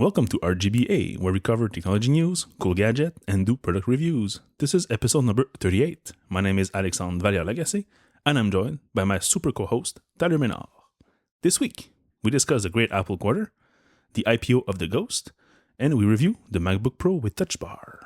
Welcome to RGBA, where we cover technology news, cool gadget, and do product reviews. This is episode number 38. My name is Alexandre Valliere-Lagacé, and I'm joined by my super co-host, Tyler Ménard. This week, we discuss the great Apple quarter, the IPO of the Ghost, and we review the Macbook Pro with Touch Bar.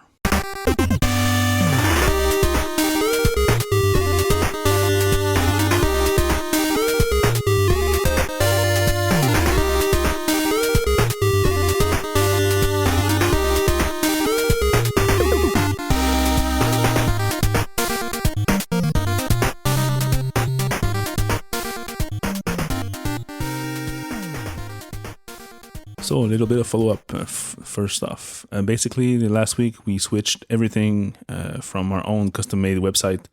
So a little bit of follow-up first off. Basically, last week we switched everything from our own custom-made website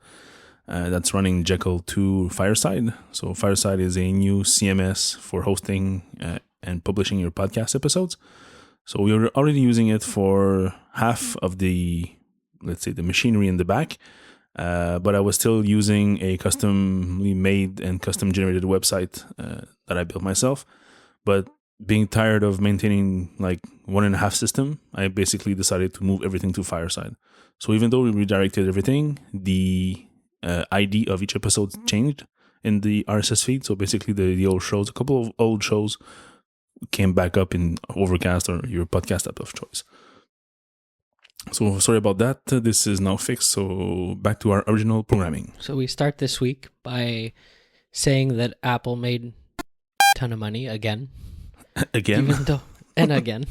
that's running Jekyll to Fireside. So Fireside is a new CMS for hosting and publishing your podcast episodes. So we were already using it for half of the, let's say, the machinery in the back. But I was still using a customly made and custom-generated website that I built myself. But being tired of maintaining like 1.5 system, I basically decided to move everything to Fireside. So even though we redirected everything, the ID of each episode changed in the RSS feed. So basically the old shows, a couple of old shows came back up in Overcast or your podcast app of choice. So sorry about that. This is now fixed. So back to our original programming. So we start this week by saying that Apple made a ton of money again. Again? Even though, and again.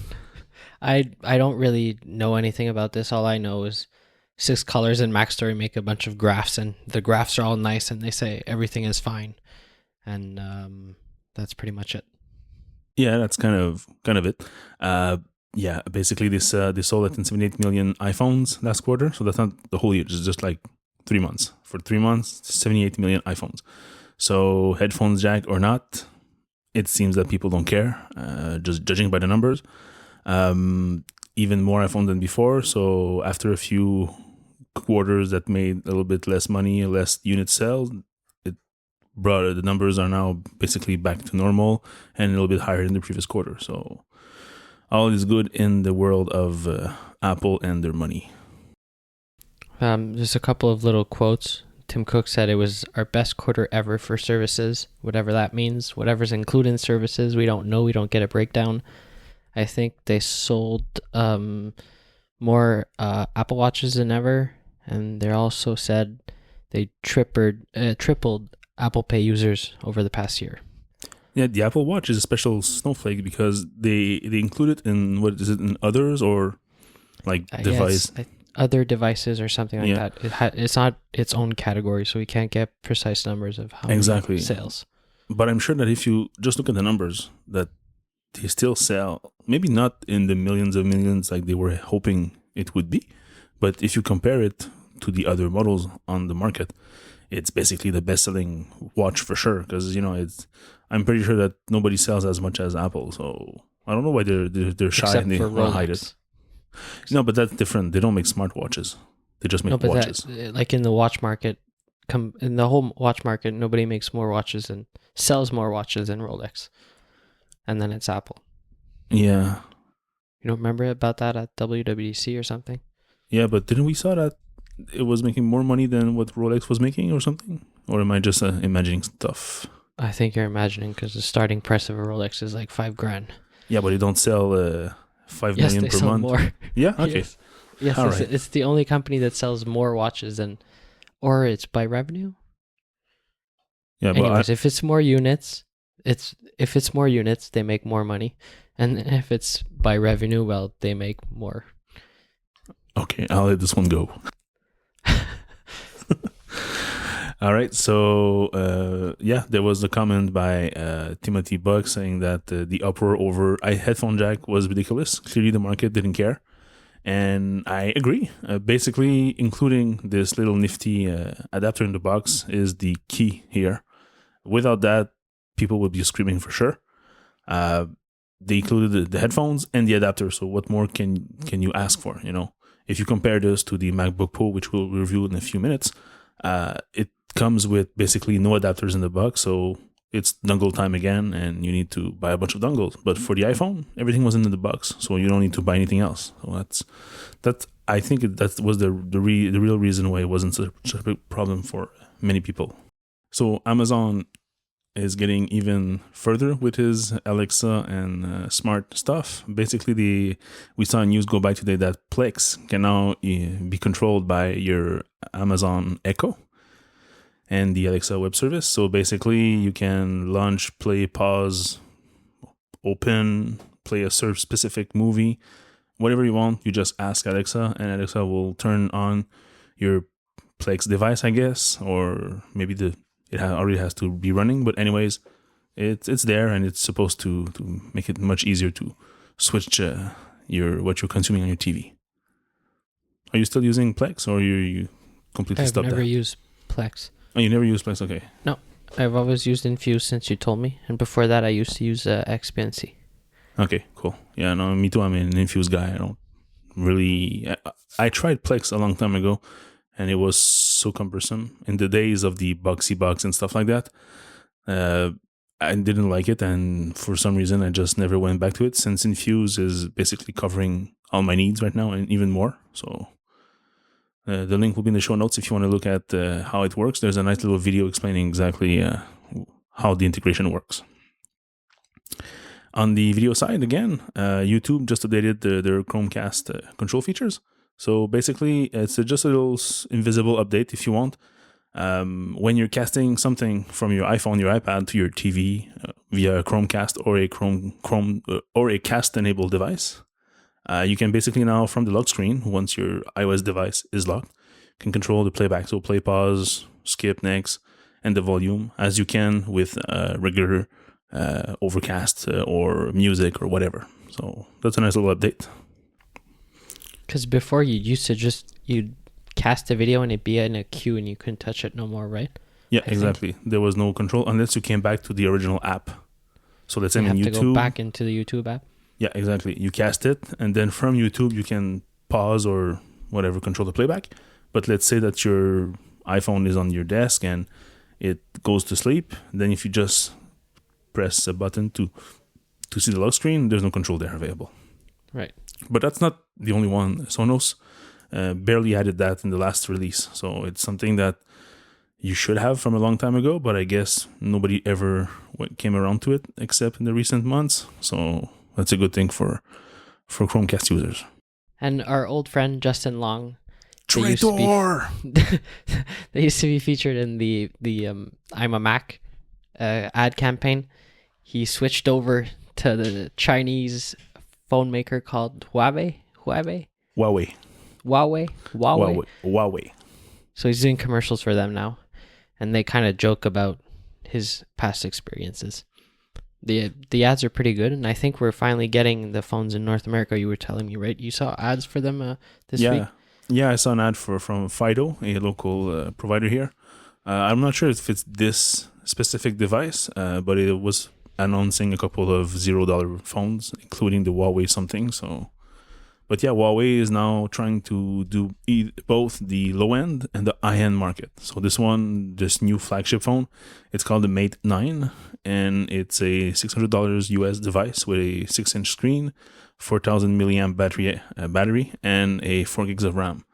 I don't really know anything about this. All I know is 6 Colors and MacStory make a bunch of graphs, and the graphs are all nice, and they say everything is fine. And that's pretty much it. Yeah, that's kind of it. Yeah, basically they sold it in 78 million iPhones last quarter. So that's not the whole year. It's just like 3 months. For 3 months, 78 million iPhones. So headphones jack or not, it seems that people don't care, just judging by the numbers. Even more iPhone than before. So after a few quarters that made a little bit less money, less unit sales, the numbers are now basically back to normal and a little bit higher than the previous quarter. So all is good in the world of Apple and their money. Just a couple of little quotes. Tim Cook said it was our best quarter ever for services, whatever that means. Whatever's included in services, we don't know. We don't get a breakdown. I think they sold more Apple Watches than ever, and they also said they tripled Apple Pay users over the past year. Yeah, the Apple Watch is a special snowflake because they include it in, what is it, in others or like device? Other devices or something like that. It's not its own category, so we can't get precise numbers of how many sales. But I'm sure that if you just look at the numbers, that they still sell, maybe not in the millions of millions like they were hoping it would be, but if you compare it to the other models on the market, it's basically the best-selling watch for sure. Because I'm pretty sure that nobody sells as much as Apple, so I don't know why they're shy and they want to hide it. No, but that's different. They don't make smartwatches. They just make watches. Like in the watch market, in the whole watch market, nobody makes more watches and sells more watches than Rolex. And then it's Apple. Yeah. You don't remember about that at WWDC or something? Yeah, but didn't we saw that it was making more money than what Rolex was making or something? Or am I just imagining stuff? I think you're imagining because the starting price of a Rolex is like $5,000. Yeah, but they don't sell 5 million per month. More. Yeah. Okay. Yes, it's the only company that sells more watches or it's by revenue. Yeah. Anyways, if it's more units, they make more money, and if it's by revenue, well, they make more. Okay, I'll let this one go. All right, so there was a comment by Timothy Buck saying that the uproar over a headphone jack was ridiculous. Clearly, the market didn't care, and I agree. Basically, including this little nifty adapter in the box is the key here. Without that, people would be screaming for sure. They included the headphones and the adapter, so what more can you ask for? If you compare this to the MacBook Pro, which we'll review in a few minutes, it comes with basically no adapters in the box, so it's dongle time again, and you need to buy a bunch of dongles. But for the iPhone, everything was in the box, so you don't need to buy anything else. So that. I think that was the real reason why it wasn't such a big problem for many people. So Amazon is getting even further with his Alexa and smart stuff. Basically, we saw news go by today that Plex can now be controlled by your Amazon Echo and the Alexa web service. So basically, you can launch, play, pause, open, play a specific movie, whatever you want. You just ask Alexa, and Alexa will turn on your Plex device, I guess, or maybe already has to be running. But anyways, it's there, and it's supposed to make it much easier to switch what you're consuming on your TV. Are you still using Plex, or you completely stopped that? I've never used Plex. Oh, you never used Plex? Okay. No, I've always used Infuse since you told me, and before that, I used to use Expansi. Okay, cool. Yeah, no, me too. I'm an Infuse guy. I don't really. I tried Plex a long time ago, and it was so cumbersome in the days of the boxy box and stuff like that. I didn't like it, and for some reason, I just never went back to it. Since Infuse is basically covering all my needs right now, and even more. So the link will be in the show notes if you want to look at how it works. There's a nice little video explaining exactly how the integration works. On the video side, again, YouTube just updated their Chromecast control features. So basically, it's just a little invisible update if you want. When you're casting something from your iPhone, your iPad to your TV via a Chromecast or a cast-enabled device, you can basically now, from the lock screen, once your iOS device is locked, can control the playback. So play, pause, skip, next, and the volume, as you can with regular Overcast or music or whatever. So that's a nice little update. Because before you used to you'd cast a video and it'd be in a queue and you couldn't touch it no more, right? Yeah, exactly. There was no control unless you came back to the original app. So let's say in YouTube, to go back into the YouTube app. Yeah, exactly. You cast it, and then from YouTube you can pause or whatever, control the playback. But let's say that your iPhone is on your desk and it goes to sleep. Then if you just press a button to see the lock screen, there's no control there available. Right. But that's not the only one. Sonos barely added that in the last release. So it's something that you should have from a long time ago, but I guess nobody ever came around to it except in the recent months. So that's a good thing for Chromecast users. And our old friend Justin Long, Traitor! They used to be featured in the I'm a Mac ad campaign. He switched over to the Chinese phone maker called Huawei. So he's doing commercials for them now, and they kind of joke about his past experiences. The ads are pretty good, and I think we're finally getting the phones in North America. You were telling me, right? You saw ads for them this week? Yeah, I saw an ad from Fido, a local provider here. I'm not sure if it's this specific device, but it was announcing a couple of $0 phones, including the Huawei something. So, but yeah, Huawei is now trying to do both the low end and the high end market. So this new flagship phone, it's called the Mate 9, and it's a $600 US device with a 6-inch screen, 4,000 milliamp battery, and a 4 gigs of RAM.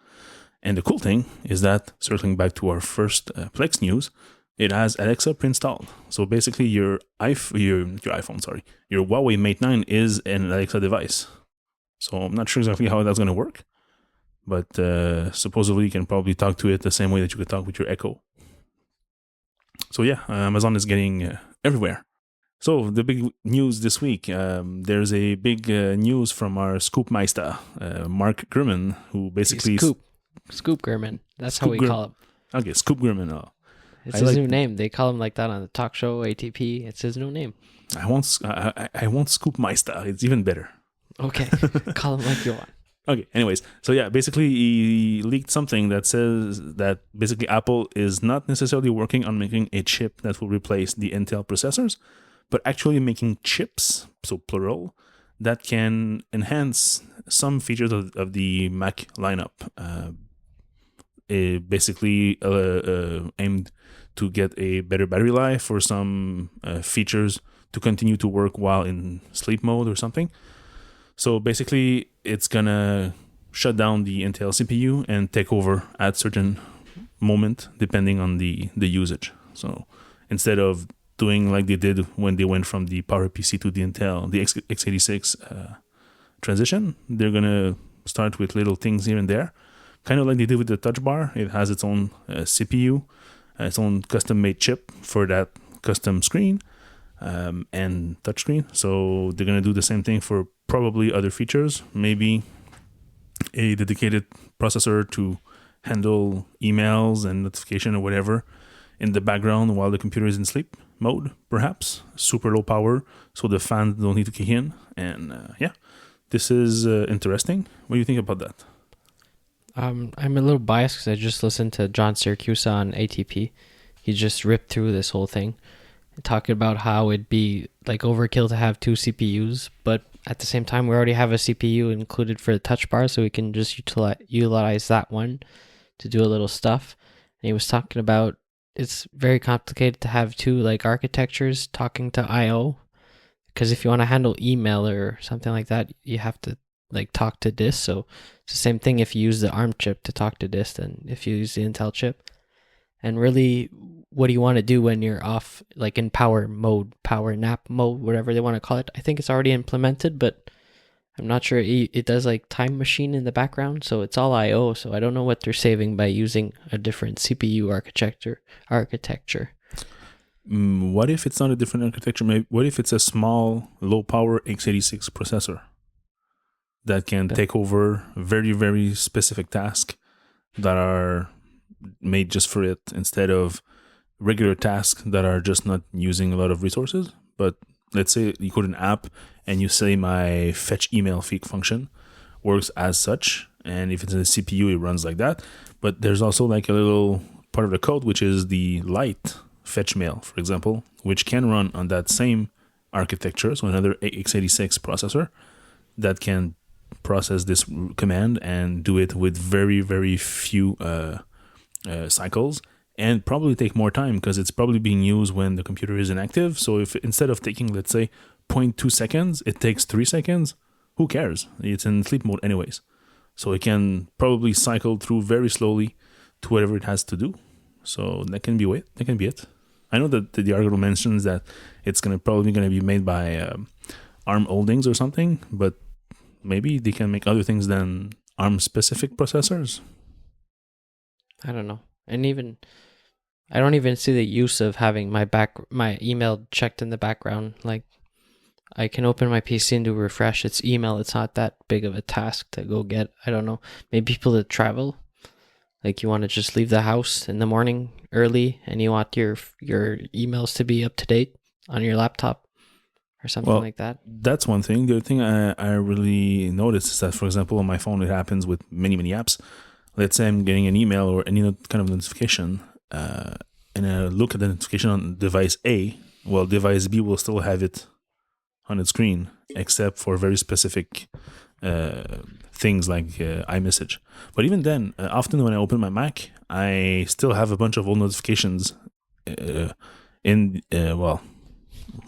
And the cool thing is that, circling back to our first Plex news, it has Alexa pre-installed. So basically, your Huawei Mate 9 is an Alexa device. So I'm not sure exactly how that's going to work, but supposedly you can probably talk to it the same way that you could talk with your Echo. So yeah, Amazon is getting everywhere. So the big news this week, there's a big news from our Scoopmeister, Mark Gurman, who basically... Scoop Gurman. That's how we call him. Okay, Scoop Gurman. It's his new name. They call him like that on the talk show, ATP. It's his new name. I want Scoopmeister. It's even better. Okay. Call him like you want. Okay, anyways. So yeah, basically he leaked something that says that basically Apple is not necessarily working on making a chip that will replace the Intel processors, but actually making chips, so plural, that can enhance some features of the Mac lineup. Basically aimed to get a better battery life or some features to continue to work while in sleep mode or something. So basically, it's gonna shut down the Intel CPU and take over at certain moment depending on the usage. So instead of doing like they did when they went from the PowerPC to the Intel, the x86 transition, they're gonna start with little things here and there, kind of like they did with the touch bar. It has its own CPU, its own custom-made chip for that custom screen and touchscreen. So they're gonna do the same thing for probably other features, maybe a dedicated processor to handle emails and notification or whatever in the background while the computer is in sleep mode, perhaps super low power, so the fans don't need to kick in. And this is interesting. What do you think about that? I'm a little biased because I just listened to John Syracuse on ATP. He just ripped through this whole thing, talking about how it'd be like overkill to have 2 CPUs, but at the same time, we already have a CPU included for the touch bar, so we can just utilize that one to do a little stuff. And he was talking about it's very complicated to have 2 like architectures talking to I/O, because if you want to handle email or something like that, you have to like talk to disk. So it's the same thing if you use the ARM chip to talk to disk than if you use the Intel chip. And really, what do you want to do when you're off, like in power mode, power nap mode, whatever they want to call it? I think it's already implemented, but I'm not sure it does like time machine in the background. So it's all I/O. So I don't know what they're saving by using a different CPU architecture. What if it's not a different architecture? Maybe what if it's a small, low power x86 processor that can take over very, very specific tasks that are made just for it, instead of regular tasks that are just not using a lot of resources? But let's say you code an app and you say my fetch email function works as such, and if it's in the CPU, it runs like that. But there's also like a little part of the code which is the light fetch mail, for example, which can run on that same architecture, so another x86 processor that can process this command and do it with very, very few cycles, and probably take more time because it's probably being used when the computer is inactive. So if instead of taking, let's say, 0.2 seconds, it takes 3 seconds, who cares? It's in sleep mode anyways. So it can probably cycle through very slowly to whatever it has to do. So that can be it. That can be it. I know that the article mentions that it's probably going to be made by ARM Holdings or something, but maybe they can make other things than ARM-specific processors. I don't know. And even I don't even see the use of having my email checked in the background. Like, I can open my PC and do refresh. It's email. It's not that big of a task to go get. I don't know. Maybe people that travel, like you want to just leave the house in the morning early and you want your emails to be up to date on your laptop or something like that. That's one thing. The other thing I really noticed is that, for example, on my phone, it happens with many, many apps. Let's say I'm getting an email or any kind of notification, and I look at the notification on device A. Well, device B will still have it on its screen, except for very specific things like iMessage. But even then, often when I open my Mac, I still have a bunch of old notifications in, what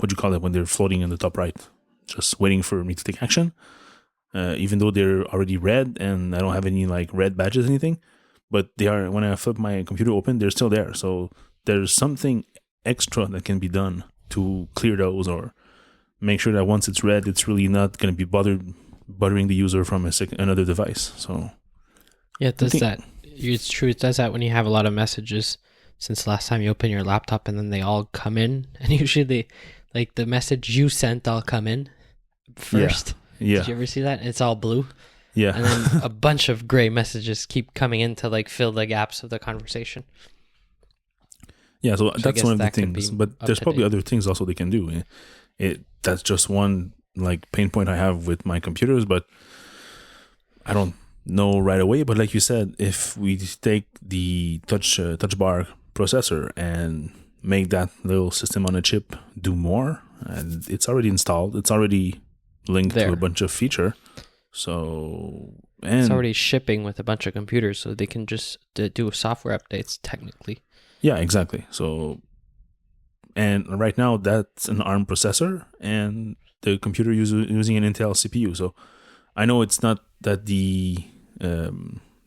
do you call it, when they're floating in the top right, just waiting for me to take action. Even though they're already red and I don't have any like red badges or anything, but they are, when I flip my computer open, they're still there. So there's something extra that can be done to clear those, or make sure that once it's red, it's really not going to be bothering the user from another device. So yeah, it does that. It's true. It does that when you have a lot of messages since last time you open your laptop, and then they all come in, and usually like the message you sent all come in first. Yeah. Did you ever see that? It's all blue. Yeah. And then a bunch of gray messages keep coming in to like fill the gaps of the conversation. Yeah, so that's one of the things. But there's probably other things also they can do. That's just one like pain point I have with my computers, but I don't know right away. But like you said, if we take the touch bar processor and make that little system on a chip do more, and it's already installed, it's already linked to a bunch of feature, so it's already shipping with a bunch of computers, so they can just do software updates technically. Yeah, exactly. So, and right now that's an ARM processor, and the computer using an Intel CPU. So I know it's not that the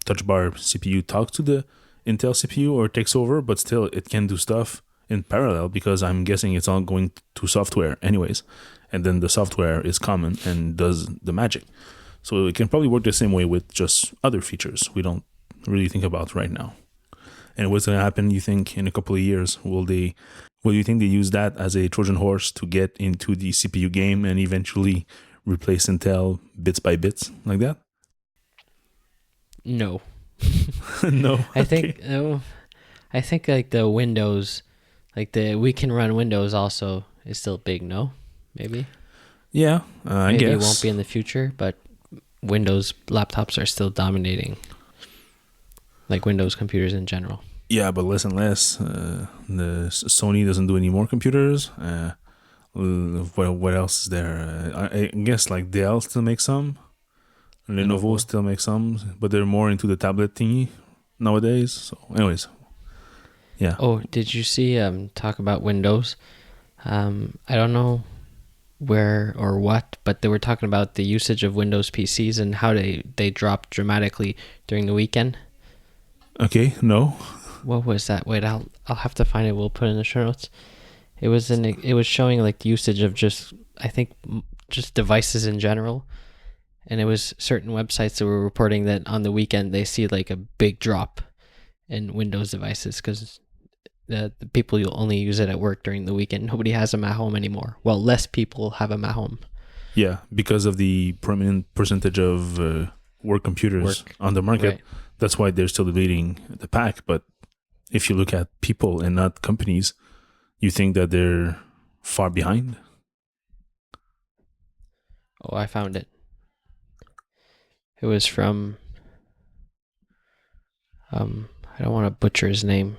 touch bar CPU talks to the Intel CPU or takes over, but still it can do stuff in parallel because I'm guessing it's all going to software anyways, and then the software is common and does the magic. So it can probably work the same way with just other features we don't really think about right now. And what's going to happen, you think, in a couple of years? Will you think they use that as a Trojan horse to get into the CPU game and eventually replace Intel bits by bits like that? No. No. I think I think like the Windows, like the we can run Windows also is still big. No, maybe. Yeah, I Maybe guess it won't be in the future, but Windows laptops are still dominating, like Windows computers in general. Yeah, but less and less. The Sony doesn't do any more computers. What else is there? I guess like Dell still makes some. Lenovo still makes some, but they're more into the tablet thingy nowadays. So, anyways, yeah. Oh, did you see talk about Windows? I don't know where or what, but they were talking about the usage of Windows PCs and how they dropped dramatically during the weekend. Okay, no. What was that? Wait, I'll have to find it. We'll put it in the show notes. It was showing like the usage of just devices in general, and it was certain websites that were reporting that on the weekend they see like a big drop in Windows devices because the people you'll only use it at work during the weekend. Nobody has them at home anymore. Well, less people have them at home. Yeah, because of the prominent percentage of work computers on the market. Right. That's why they're still leading the pack. But if you look at people and not companies, you think that they're far behind? Oh, I found it. It was from I don't want to butcher his name.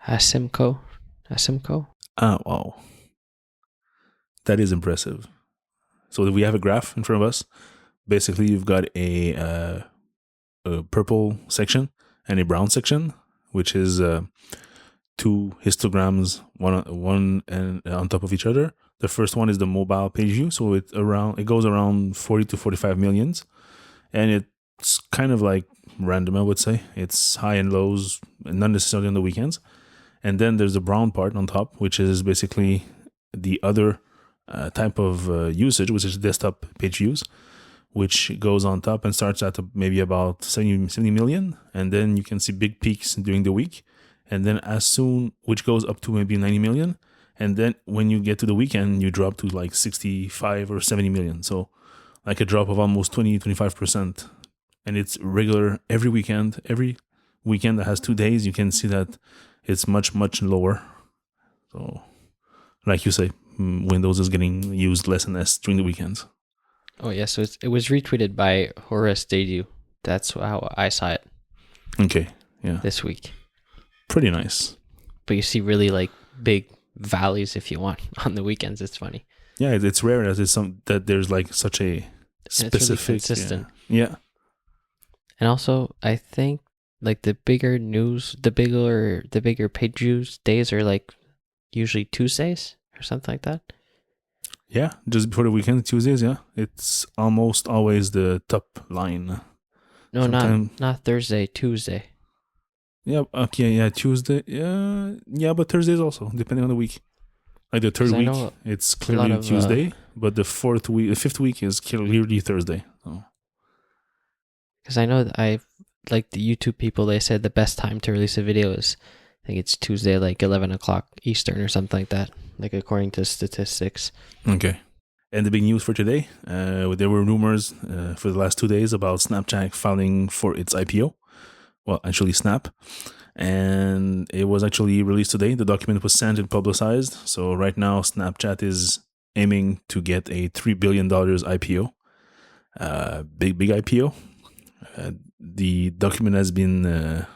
Asimco. Ah, wow. That is impressive. So we have a graph in front of us. Basically, you've got a purple section and a brown section, which is two histograms, one and on top of each other. The first one is the mobile page view, so it goes around 40 to 45 millions, and it's kind of like random, I would say. It's high and lows, not necessarily on the weekends. And then there's the brown part on top, which is basically the other type of usage, which is desktop page views, which goes on top and starts at maybe about 70 million. And then you can see big peaks during the week. And then which goes up to maybe 90 million. And then when you get to the weekend, you drop to like 65 or 70 million. So like a drop of almost 20-25%. And it's regular every weekend. Every weekend that has 2 days, you can see that it's much, much lower. So like you say, Windows is getting used less and less during the weekends. Oh yeah, so it was retweeted by Horace Dadu. That's how I saw it. Okay, yeah. This week. Pretty nice. But you see really like big valleys if you want on the weekends. It's funny. Yeah, it's rare that there's like such a specific, really consistent. Yeah. And also, I think like the bigger page views days are like usually Tuesdays or something like that. Yeah, just before the weekend, Tuesdays. Yeah, it's almost always the top line. No, not Thursday, Tuesday. Yeah. Okay. Yeah. Tuesday. Yeah. But Thursdays also, depending on the week. Like the third week, it's clearly Tuesday, but the fifth week is clearly Thursday. Because I know that like the YouTube people, they said the best time to release a video is, I think it's Tuesday, like 11 o'clock Eastern or something like that, like according to statistics. Okay. And the big news for today, there were rumors for the last 2 days about Snapchat filing for its IPO. Well, actually Snap. And it was actually released today. The document was sent and publicized. So right now, Snapchat is aiming to get a $3 billion IPO. Big IPO. The document has been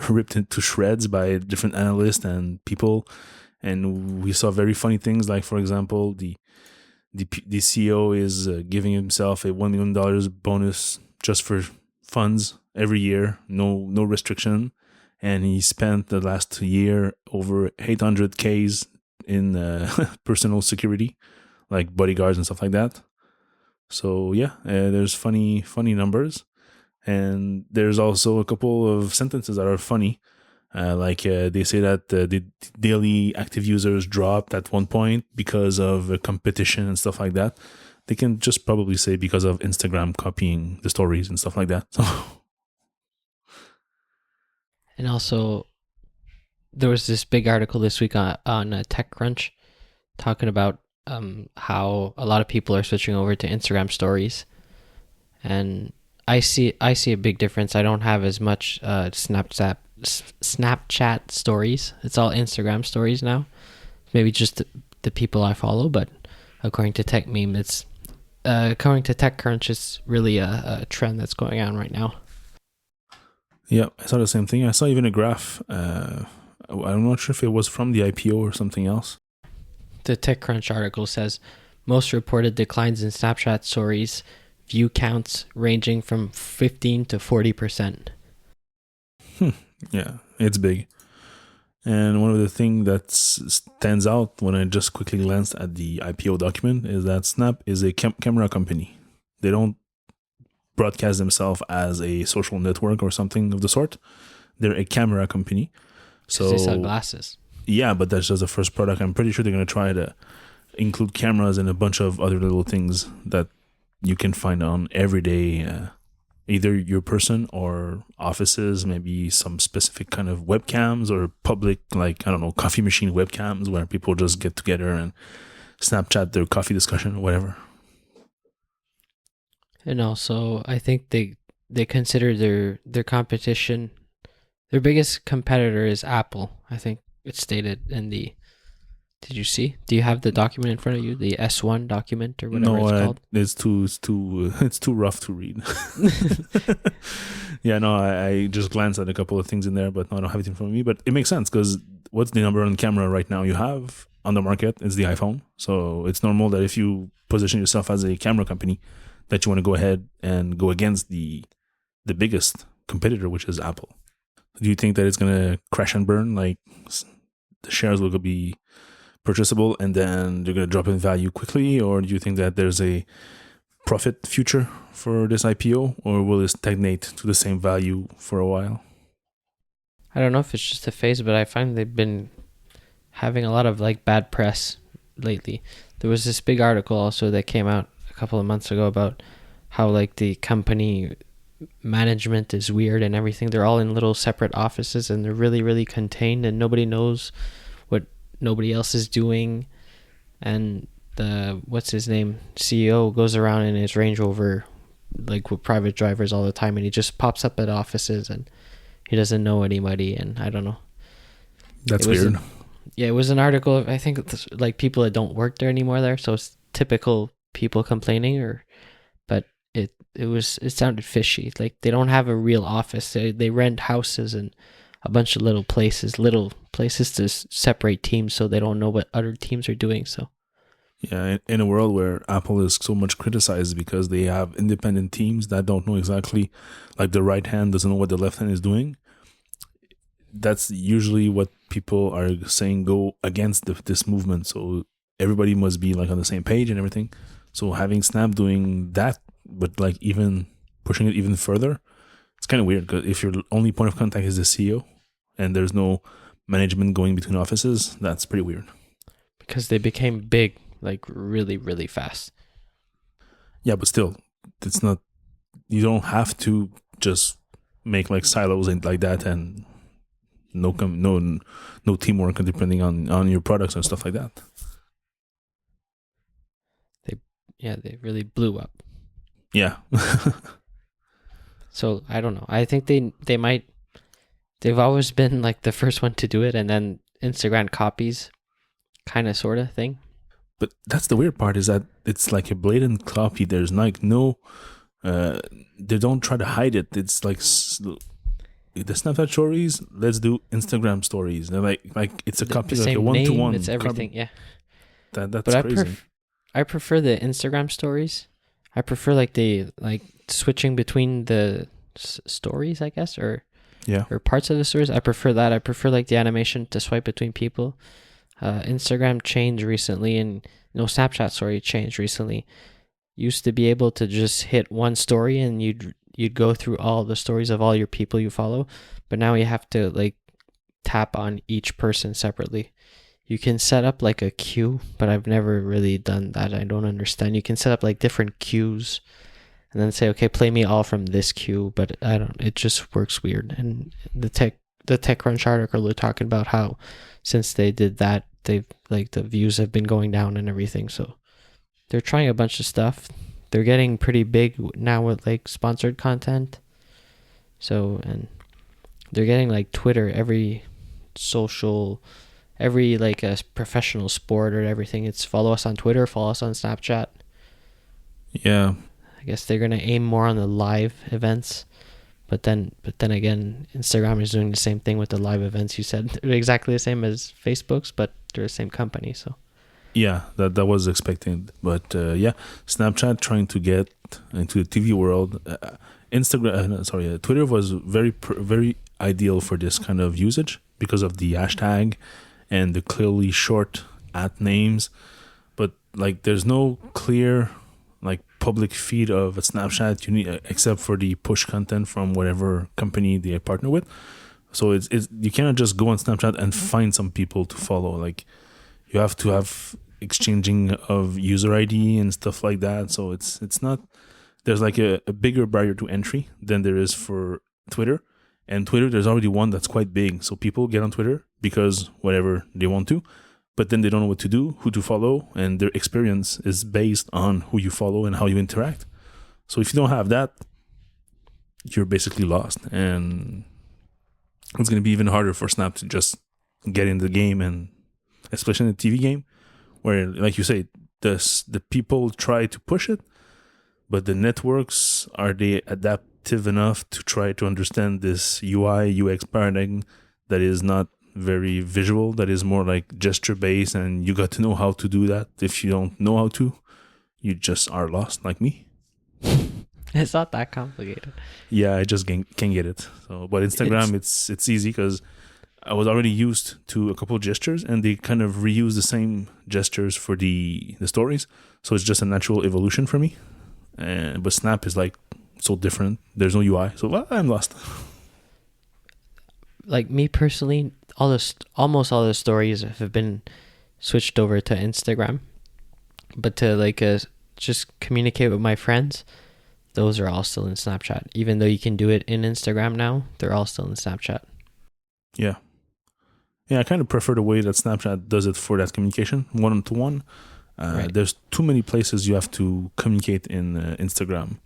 ripped into shreds by different analysts and people, and we saw very funny things. Like, for example, the CEO is giving himself a $1 million bonus just for funds every year, no restriction, and he spent the last year over 800Ks in personal security, like bodyguards and stuff like that. So yeah, there's funny numbers, and there's also a couple of sentences that are funny. They say that the daily active users dropped at one point because of competition and stuff like that. They can just probably say because of Instagram copying the stories and stuff like that. And also, there was this big article this week on TechCrunch talking about how a lot of people are switching over to Instagram stories, and I see a big difference. I don't have as much Snapchat stories. It's all Instagram stories now. Maybe just the people I follow, but according to according to TechCrunch, it's really a trend that's going on right now. Yeah, I saw the same thing. I saw even a graph. I'm not sure if it was from the IPO or something else. The TechCrunch article says most reported declines in Snapchat stories view counts ranging from 15 to 40%. Yeah, it's big. And one of the things that stands out when I just quickly glanced at the IPO document is that Snap is a camera company. They don't broadcast themselves as a social network or something of the sort. They're a camera company. So they sell glasses. Yeah, but that's just the first product. I'm pretty sure they're going to try to include cameras and a bunch of other little things that you can find on everyday, either your person or offices, maybe some specific kind of webcams or public, like, I don't know, coffee machine webcams where people just get together and Snapchat their coffee discussion or whatever. And also, I think they consider their competition, their biggest competitor is Apple. I think it's stated in the... Did you see? Do you have the document in front of you? The S1 document or whatever it's called? It's too rough to read. Yeah, no, I just glanced at a couple of things in there, but no, I don't have it in front of me. But it makes sense because what's the number one camera right now you have on the market is the iPhone. So it's normal that if you position yourself as a camera company, that you want to go ahead and go against the biggest competitor, which is Apple. Do you think that it's going to crash and burn? Like the shares will be purchasable and then they're going to drop in value quickly? Or do you think that there's a profit future for this IPO, or will it stagnate to the same value for a while? I don't know if it's just a phase, but I find they've been having a lot of like bad press lately. There was this big article also that came out a couple of months ago about how like the company management is weird and everything. They're all in little separate offices and they're really, really contained and nobody knows what nobody else is doing. And the what's his name CEO goes around in his Range Rover like with private drivers all the time, and he just pops up at offices and he doesn't know anybody, and I don't know. That's weird. It was an article of, I think it's like people that don't work there anymore there, so it's typical people complaining, but it sounded fishy. Like they don't have a real office. They rent houses and a bunch of little places to separate teams so they don't know what other teams are doing. So yeah, in a world where Apple is so much criticized because they have independent teams that don't know exactly, like the right hand doesn't know what the left hand is doing, that's usually what people are saying go against this movement. So everybody must be like on the same page and everything. So having Snap doing that, but like even pushing it even further, it's kind of weird because if your only point of contact is the CEO and there's no management going between offices, that's pretty weird. Because they became big, like really, really fast. Yeah, but still, it's not, you don't have to just make like silos and like that and no teamwork depending on your products and stuff like that. They really blew up. Yeah. So I don't know. I think they've always been like the first one to do it, and then Instagram copies, kind of sort of thing. But that's the weird part, is that it's like a blatant copy. There's like no, they don't try to hide it. It's like the Snapchat stories, let's do Instagram stories. They're like it's a copy, like a one-to-one. It's everything, yeah. That's but crazy. I prefer the Instagram stories. I prefer like the switching between the stories, I guess, or Yeah. or parts of the stories. I prefer that. I prefer like the animation to swipe between people. Instagram changed recently, and Snapchat story changed recently. Used to be able to just hit one story and you'd go through all the stories of all your people you follow, but now you have to like tap on each person separately. You can set up like a queue, but I've never really done that. I don't understand. You can set up like different queues and then say, okay, play me all from this queue, but it just works weird. And the TechCrunch article, they're talking about how since they did that, they've like the views have been going down and everything. So they're trying a bunch of stuff. They're getting pretty big now with like sponsored content. So, and they're getting like Twitter, every social, every like a professional sport or everything. It's follow us on Twitter, follow us on Snapchat. Yeah. I guess they're going to aim more on the live events. But then again, Instagram is doing the same thing with the live events. You said they're exactly the same as Facebook's, but they're the same company. So yeah, that was expected. But Snapchat trying to get into the TV world. Twitter was very ideal for this kind of usage because of the hashtag and the clearly short at names. But like, there's no clear like public feed of a Snapchat you need, except for the push content from whatever company they partner with. So it's you cannot just go on Snapchat and find some people to follow. Like, you have to have exchanging of user ID and stuff like that. So it's not, there's like a bigger barrier to entry than there is for Twitter. And Twitter, there's already one that's quite big. So people get on Twitter because whatever they want to, but then they don't know what to do, who to follow, and their experience is based on who you follow and how you interact. So if you don't have that, you're basically lost. And it's going to be even harder for Snap to just get in the game, and especially in the TV game, where, like you say, the people try to push it, but the networks, are they adaptive enough to try to understand this UI, UX paradigm that is not very visual, that is more like gesture based, and you got to know how to do that. If you don't know how to, you just are lost, like me. it's not that complicated. Yeah, I just can't get it. So, but Instagram, it's easy because I was already used to a couple of gestures, and they kind of reuse the same gestures for the stories. So it's just a natural evolution for me. But Snap is like so different. There's no UI, so I'm lost. Like me personally, almost all the stories have been switched over to Instagram, but to like just communicate with my friends, those are all still in Snapchat. Even though you can do it in Instagram now, they're all still in Snapchat. Yeah, I kind of prefer the way that Snapchat does it for that communication, one-to-one. Right. There's too many places you have to communicate in Instagram.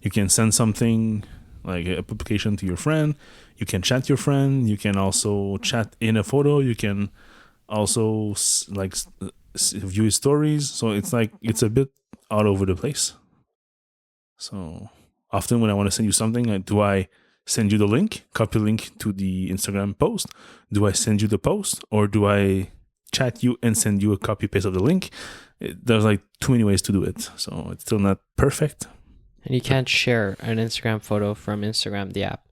You can send something like a publication to your friend. You can chat your friend. You can also chat in a photo. You can also view his stories. So it's like, it's a bit all over the place. So often when I want to send you something, do I send you the link, copy link to the Instagram post? Do I send you the post, or do I chat you and send you a copy paste of the link? There's like too many ways to do it. So it's still not perfect. And you can't share an Instagram photo from Instagram, the app.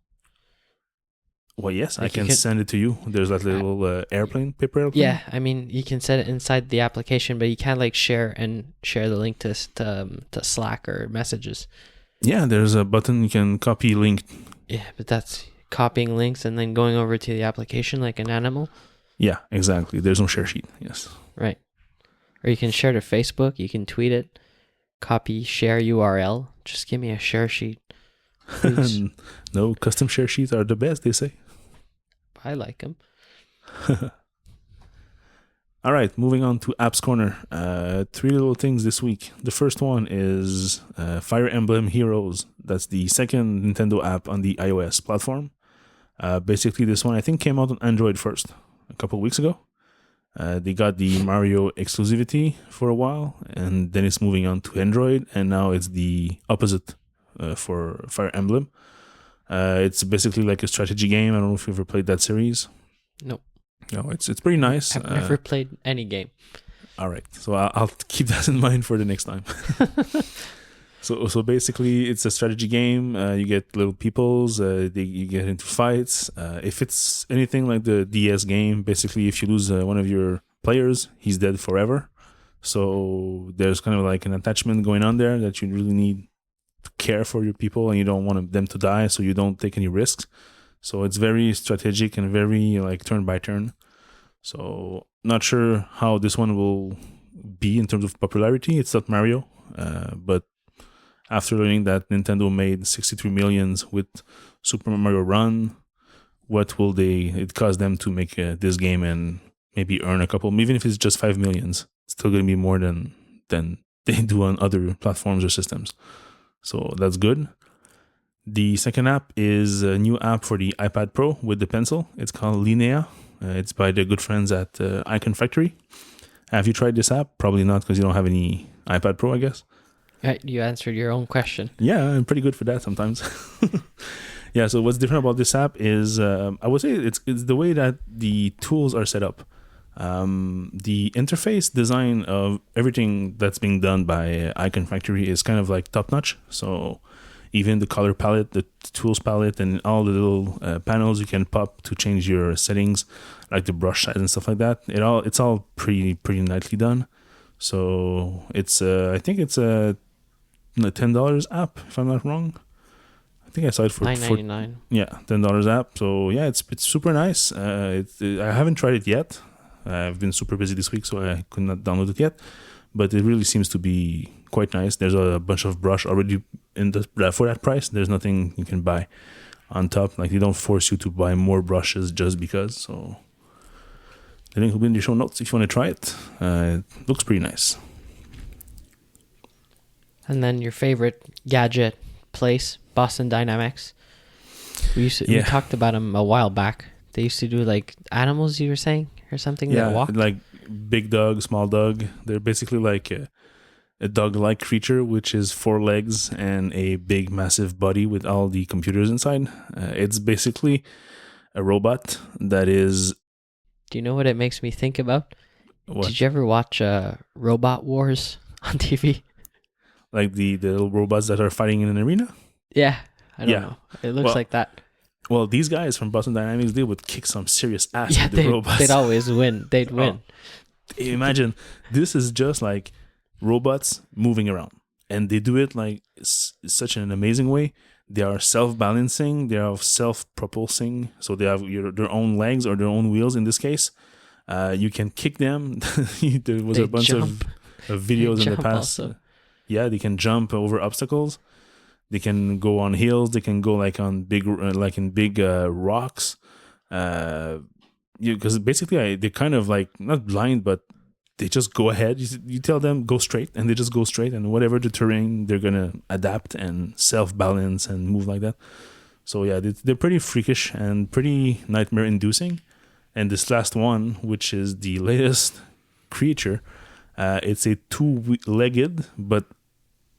Well, yes, like I can send it to you. There's that little paper airplane. Yeah, I mean, you can set it inside the application, but you can't like share the link to Slack or messages. Yeah, there's a button you can copy link. Yeah, but that's copying links and then going over to the application like an animal. Yeah, exactly. There's no share sheet. Yes. Right. Or you can share to Facebook. You can tweet it. Copy, share URL. Just give me a share sheet. No, custom share sheets are the best, they say. I like them. All right, moving on to Apps Corner. 3 little things this week. The first one is Fire Emblem Heroes. That's the second Nintendo app on the iOS platform. Basically, this one I think came out on Android first a couple of weeks ago. They got the Mario exclusivity for a while, and then it's moving on to Android, and now it's the opposite for Fire Emblem. It's basically like a strategy game. I don't know if you've ever played that series. Nope. No, it's pretty nice. I've never played any game. All right, so I'll keep that in mind for the next time. So basically, it's a strategy game. You get little peoples. You get into fights. If it's anything like the DS game, basically, if you lose one of your players, he's dead forever. So there's kind of like an attachment going on there that you really need to care for your people, and you don't want them to die, so you don't take any risks. So it's very strategic and very like turn by turn. So not sure how this one will be in terms of popularity. It's not Mario, but after learning that Nintendo made 63 millions with Super Mario Run, what will it cost them to make this game and maybe earn a couple, even if it's just 5 millions, it's still going to be more than they do on other platforms or systems. So that's good. The second app is a new app for the iPad Pro with the pencil. It's called Linea. It's by the good friends at Icon Factory. Have you tried this app? Probably not, because you don't have any iPad Pro, I guess. You answered your own question. Yeah, I'm pretty good for that sometimes. Yeah, so what's different about this app is, I would say it's the way that the tools are set up. The interface design of everything that's being done by Icon Factory is kind of like top-notch. So even the color palette, the tools palette, and all the little panels you can pop to change your settings, like the brush size and stuff like that. It's all pretty nicely done. So it's I think it's a $10 app, if I'm not wrong. I think I saw it for $9.99. Yeah, $10 app. So yeah, it's super nice. I haven't tried it yet. I've been super busy this week, so I could not download it yet. But it really seems to be quite nice. There's a bunch of brush already for that price. There's nothing you can buy on top. Like, they don't force you to buy more brushes just because. So the link will be in the show notes if you want to try it. It looks pretty nice. And then your favorite gadget place, Boston Dynamics. We talked about them a while back. They used to do like animals, you were saying, or something that walk? Like big dog, small dog. They're basically like a dog-like creature, which is 4 legs and a big, massive body with all the computers inside. It's basically a robot that is... Do you know what it makes me think about? What? Did you ever watch Robot Wars on TV? Like the little robots that are fighting in an arena? Yeah, I don't know. It looks like that. Well, these guys from Boston Dynamics, they would kick some serious ass with the robots. They'd always win. They'd win. Imagine, this is just like robots moving around. And they do it like such an amazing way. They are self-balancing. They are self-propulsing. So they have their own legs or their own wheels in this case. You can kick them. There was a bunch of videos in the past. Yeah, they can jump over obstacles. They can go on hills. They can go like on big rocks. Because basically they're kind of like not blind, but they just go ahead. You tell them go straight, and they just go straight. And whatever the terrain, they're gonna adapt and self-balance and move like that. So yeah, they're pretty freakish and pretty nightmare-inducing. And this last one, which is the latest creature, it's a 2-legged but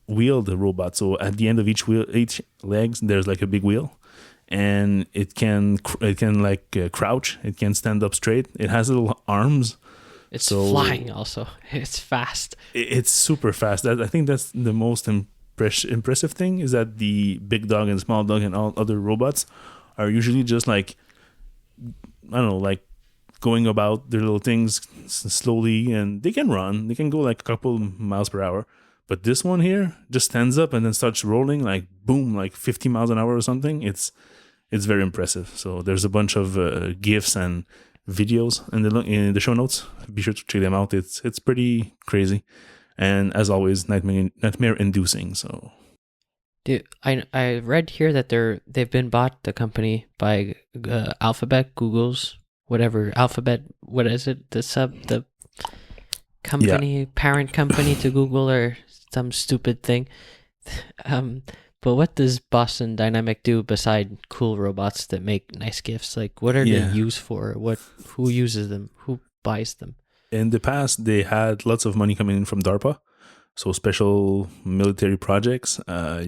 wheeled robot. So at the end of each legs, there's like a big wheel, and it can crouch. It can stand up straight. It has little arms. It's flying also. It's fast. It's super fast. I think that's the most impressive thing, is that the big dog and small dog and all other robots are usually just like, I don't know, like going about their little things slowly, and they can run. They can go like a couple miles per hour. But this one here just stands up and then starts rolling like boom, like 50 miles an hour or something. It's very impressive. So there's a bunch of GIFs and videos in the show notes. Be sure to check them out. It's pretty crazy, and as always, nightmare inducing. So, dude, I read here that they've been bought, the company, by Alphabet, Google's whatever Alphabet. What is it? The company, parent company to Google, or some stupid thing. But what does Boston Dynamic do beside cool robots that make nice gifts? Like, what are they used for? Who uses them? Who buys them? In the past, they had lots of money coming in from DARPA, so special military projects. They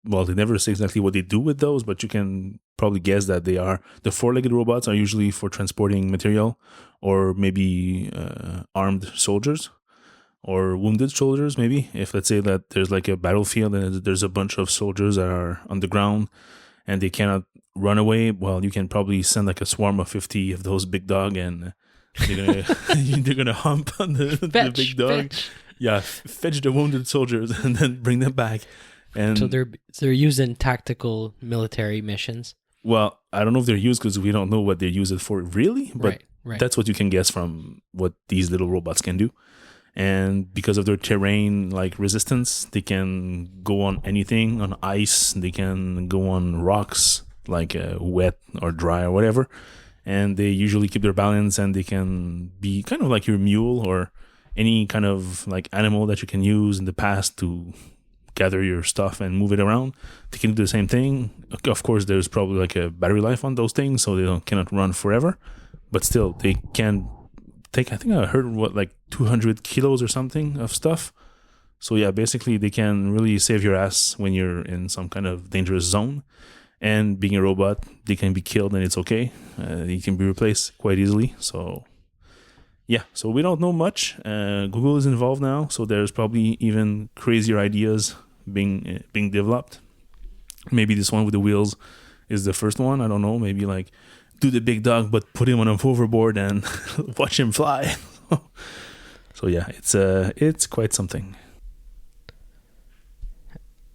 never say exactly what they do with those, but you can probably guess that they are the 4-legged robots are usually for transporting material, or maybe armed soldiers, or wounded soldiers, maybe. If let's say that there's like a battlefield and there's a bunch of soldiers that are on the ground and they cannot run away, well, you can probably send like a swarm of 50 of those big dog, and they're gonna hump on the big dog. Fetch. Yeah, fetch the wounded soldiers and then bring them back. And So they're using tactical military missions. well, I don't know if they're used because we don't know what they use it for really, but Right. that's what you can guess from what these little robots can do. And because of their terrain like resistance, they can go on anything, on ice, they can go on rocks, like wet or dry or whatever. And they usually keep their balance, and they can be kind of like your mule or any kind of like animal that you can use in the past to gather your stuff and move it around. They can do the same thing. Of course, there's probably like a battery life on those things, so they cannot run forever. But still, they can take, I think I heard like 200 kilos or something of stuff. So yeah, basically they can really save your ass when you're in some kind of dangerous zone. And being a robot, they can be killed and it's okay. They can be replaced quite easily. So yeah, so we don't know much. Google is involved now, so there's probably even crazier ideas being developed. Maybe this one with the wheels is the first one. I don't know. Maybe like do the big dog, but put him on a hoverboard and watch him fly. So yeah, it's quite something.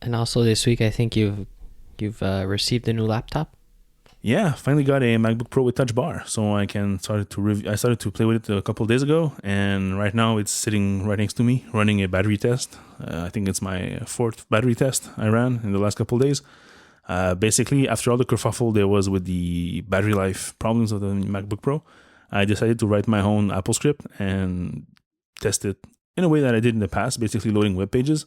And also this week, I think you've received a new laptop. Yeah, finally got a MacBook Pro with Touch Bar, so I started to play with it a couple of days ago, and right now it's sitting right next to me, running a battery test. I think it's my fourth battery test I ran in the last couple of days. Basically, after all the kerfuffle there was with the battery life problems of the MacBook Pro, I decided to write my own Apple script and test it in a way that I did in the past, basically loading web pages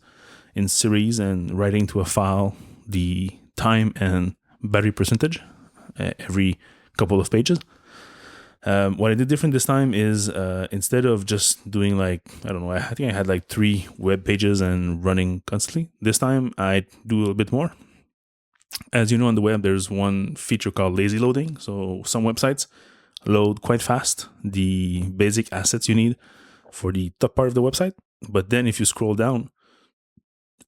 in series and writing to a file the time and battery percentage every couple of pages. What I did different this time is instead of just doing like, I don't know, I think I had like 3 web pages and running constantly. This time I do a little bit more. As you know, on the web, there's one feature called lazy loading. So some websites load quite fast the basic assets you need for the top part of the website. But then if you scroll down,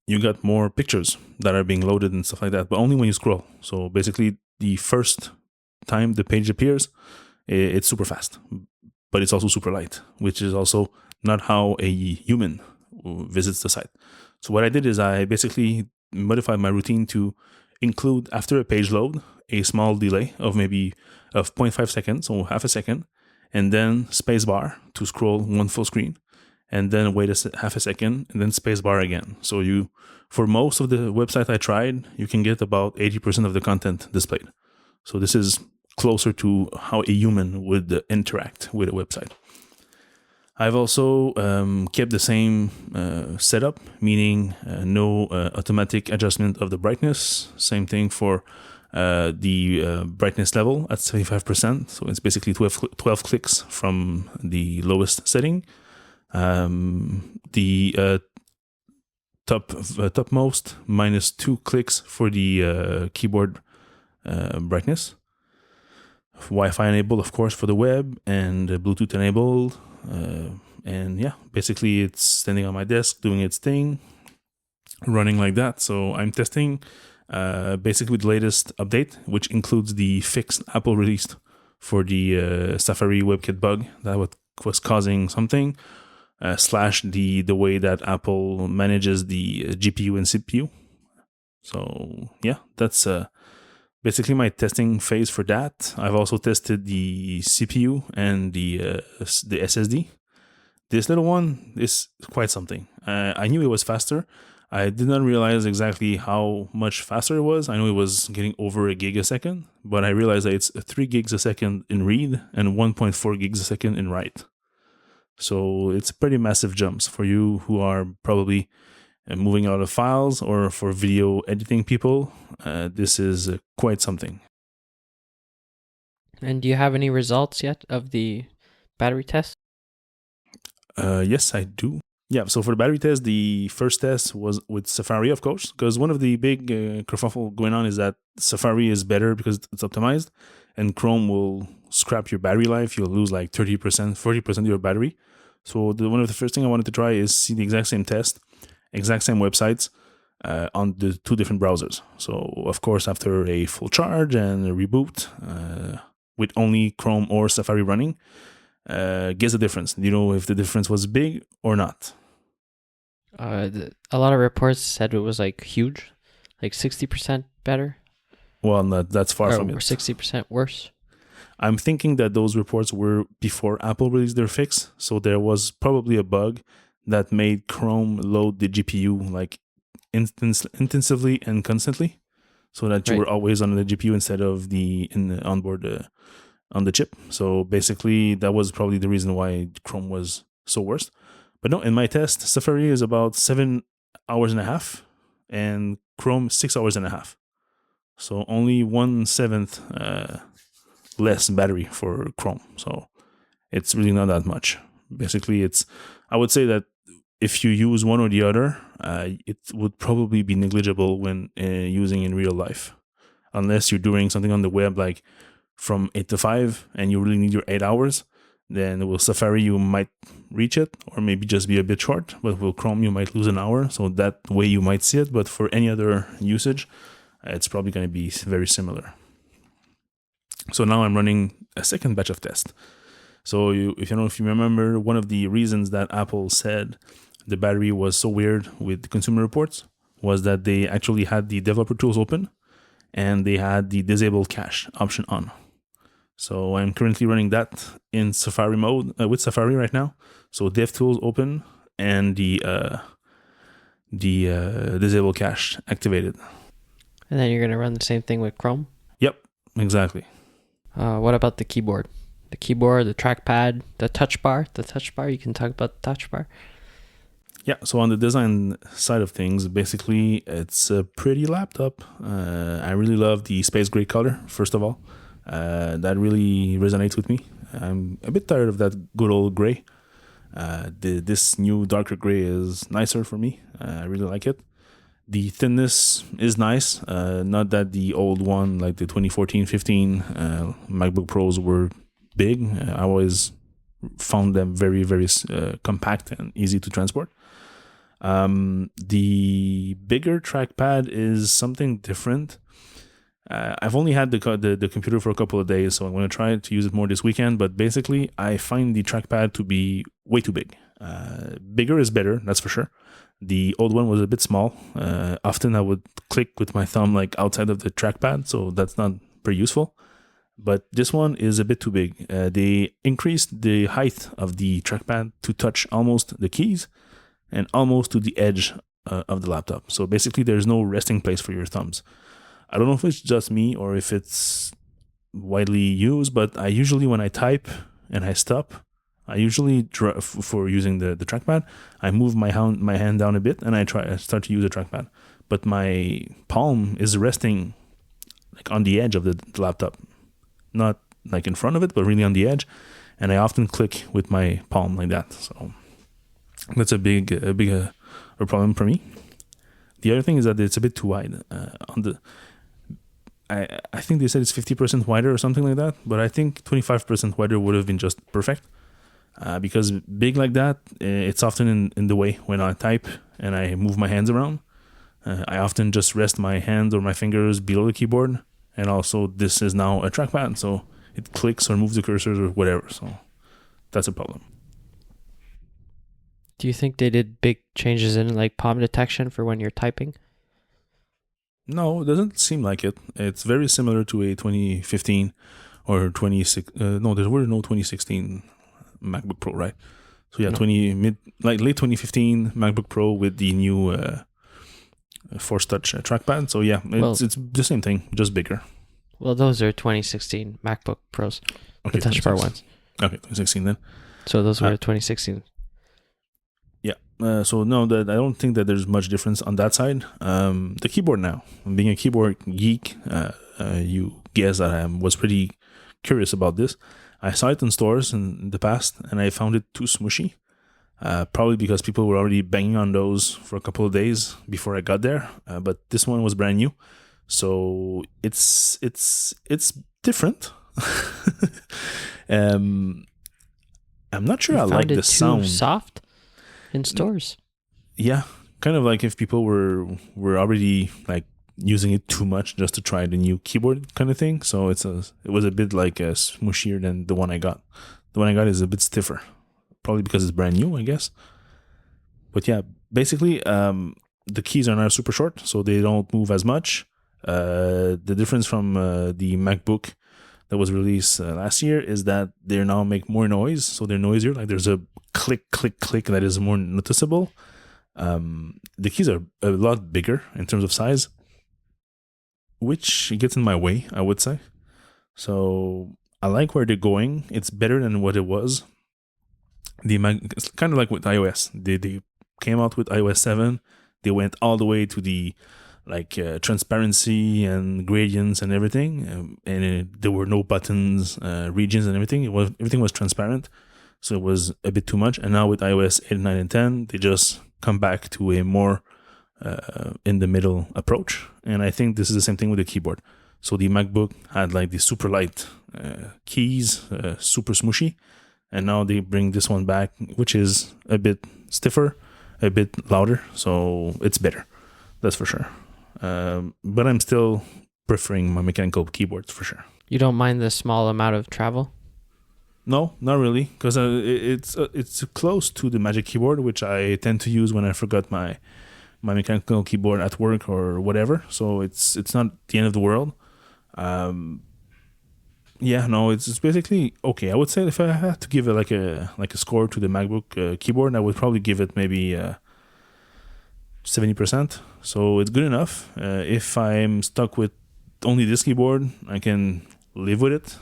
you got more pictures that are being loaded and stuff like that, but only when you scroll. So basically, the first time the page appears, it's super fast, but it's also super light, which is also not how a human visits the site. So what I did is I basically modified my routine to include, after a page load, a small delay of 0.5 seconds, or half a second, and then spacebar to scroll one full screen, and then wait half a second, and then spacebar again. So for most of the website I tried, you can get about 80% of the content displayed. So this is closer to how a human would interact with a website. I've also kept the same setup, meaning no automatic adjustment of the brightness. Same thing for the brightness level at 75%. So it's basically 12 clicks from the lowest setting. The topmost -2 clicks for the keyboard brightness. Wi-Fi enabled, of course, for the web, and Bluetooth enabled. And yeah, basically it's standing on my desk doing its thing, running like that. So I'm testing basically the latest update, which includes the fix Apple released for the Safari WebKit bug that was causing something, slash the way that Apple manages the GPU and CPU. So yeah, that's basically my testing phase for that. I've also tested the CPU and the SSD. This little one is quite something. I knew it was faster. I did not realize exactly how much faster it was. I knew it was getting over a gig a second, but I realized that it's 3 gigs a second in read and 1.4 gigs a second in write. So it's pretty massive jumps for you who are probably moving a lot of files, or for video editing people. This is quite something. And do you have any results yet of the battery test? Yes, I do. Yeah, so for the battery test, the first test was with Safari, of course, because one of the big kerfuffle going on is that Safari is better because it's optimized, and Chrome will scrap your battery life. You'll lose like 30%, 40% of your battery. So one of the first thing I wanted to try is see the exact same test, exact same websites on the two different browsers. So of course, after a full charge and a reboot with only Chrome or Safari running, guess the difference. Do you know if the difference was big or not? A lot of reports said it was like huge, like 60% better. Well, that's far from it. Or 60% worse. I'm thinking that those reports were before Apple released their fix, so there was probably a bug that made Chrome load the GPU like intensively and constantly, so that you were always on the GPU instead of onboard on the chip. So basically, that was probably the reason why Chrome was so worse. But no, in my test, Safari is about 7 hours and a half, and Chrome 6 hours and a half. So only 1/7 less battery for Chrome. So it's really not that much. Basically, I would say that if you use one or the other, it would probably be negligible when using in real life. Unless you're doing something on the web like from 8 to 5 and you really need your 8 hours, then with Safari you might reach it or maybe just be a bit short. But with Chrome you might lose an hour. So that way you might see it. But for any other usage, it's probably going to be very similar. So now I'm running a second batch of tests. So if you remember, one of the reasons that Apple said the battery was so weird with consumer reports was that they actually had the developer tools open and they had the disable cache option on. So I'm currently running that in Safari mode with Safari right now. So DevTools open and the disable cache activated. And then you're going to run the same thing with Chrome? Yep, exactly. What about the keyboard? The keyboard, the trackpad, the touch bar. The touch bar, you can talk about the touch bar. Yeah, so on the design side of things, basically it's a pretty laptop. I really love the space gray color, first of all. That really resonates with me. I'm a bit tired of that good old gray. This new darker gray is nicer for me. I really like it. The thinness is nice. Not that the old one, like the 2014-15 MacBook Pros were big. I always found them very, very compact and easy to transport. The bigger trackpad is something different. I've only had the computer for a couple of days, so I'm going to try to use it more this weekend. But basically, I find the trackpad to be way too big. Bigger is better, that's for sure. The old one was a bit small. Often I would click with my thumb like outside of the trackpad, so that's not very useful. But this one is a bit too big. They increased the height of the trackpad to touch almost the keys and almost to the edge of the laptop. So basically, there's no resting place for your thumbs. I don't know if it's just me or if it's widely used, but I usually, when I type and I stop, I usually, for using the trackpad, I move my hand down a bit and I start to use the trackpad. But my palm is resting like on the edge of the laptop, not like in front of it, but really on the edge. And I often click with my palm like that. So that's a big problem for me. The other thing is that it's a bit too wide. I think they said it's 50% wider or something like that, but I think 25% wider would have been just perfect. Because big like that, it's often in the way when I type and I move my hands around. I often just rest my hands or my fingers below the keyboard. And also this is now a trackpad, so it clicks or moves the cursor or whatever. So that's a problem. Do you think they did big changes in like palm detection for when you're typing? No, it doesn't seem like it. It's very similar to a 2015 or 26. No, there were no 2016 MacBook Pro, right? So yeah, no. Late 2015 MacBook Pro with the new Force Touch trackpad. So yeah, it's the same thing, just bigger. Well, those are 2016 MacBook Pros, okay, the Touch Bar ones. Okay, 2016 then. So those were 2016. Yeah. So no, I don't think that there's much difference on that side. The keyboard now, being a keyboard geek, you guess that I was pretty curious about this. I saw it in stores in the past, and I found it too smushy. Probably because people were already banging on those for a couple of days before I got there. But this one was brand new, so it's different. I'm not sure You I found like it the too sound. soft in stores. Yeah, kind of like if people were already like using it too much just to try the new keyboard kind of thing. So it was a bit like smooshier than the one I got. The one I got is a bit stiffer, probably because it's brand new, I guess. But yeah, basically, the keys are now super short, so they don't move as much. The difference from the MacBook that was released last year is that they now make more noise, so they're noisier. Like there's a click, click, click that is more noticeable. The keys are a lot bigger in terms of size, which gets in my way, I would say. So I like where they're going. It's better than what it was. It's kind of like with iOS. They came out with iOS 7. They went all the way to the transparency and gradients and everything, there were no buttons, regions and everything. Everything was transparent, so it was a bit too much. And now with iOS 8, 9, and 10, they just come back to a more in the middle approach. And I think this is the same thing with the keyboard. So the MacBook had like the super light keys, super smooshy, and now they bring this one back, which is a bit stiffer, a bit louder, so it's better. That's for sure. But I'm still preferring my mechanical keyboards for sure. You don't mind the small amount of travel? No, not really, because it's close to the Magic Keyboard, which I tend to use when I forgot my mechanical keyboard at work or whatever. So it's not the end of the world. It's basically okay. I would say if I had to give it like a score to the MacBook keyboard, I would probably give it maybe 70%. So it's good enough. If I'm stuck with only this keyboard, I can live with it.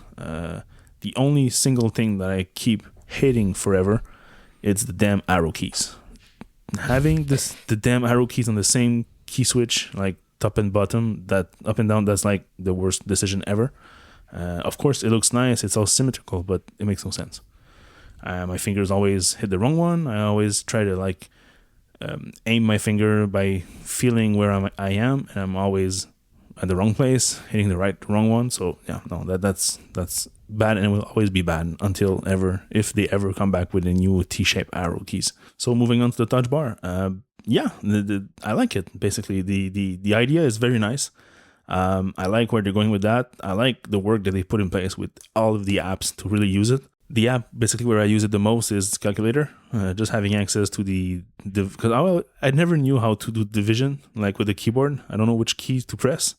The only single thing that I keep hating forever, it's the damn arrow keys. Having the damn arrow keys on the same key switch, like top and bottom, that up and down, that's like the worst decision ever. Of course, it looks nice. It's all symmetrical, but it makes no sense. My fingers always hit the wrong one. I always try to aim my finger by feeling where I am, and I'm always at the wrong place, hitting the wrong one. So yeah, no, that's bad, and it will always be bad if they ever come back with a new T-shaped arrow keys. So moving on to the touch bar, I like it. Basically, the idea is very nice. I like where they're going with that. I like the work that they put in place with all of the apps to really use it. The app, basically where I use it the most is Calculator. Just having access to because I never knew how to do division, like with the keyboard. I don't know which keys to press.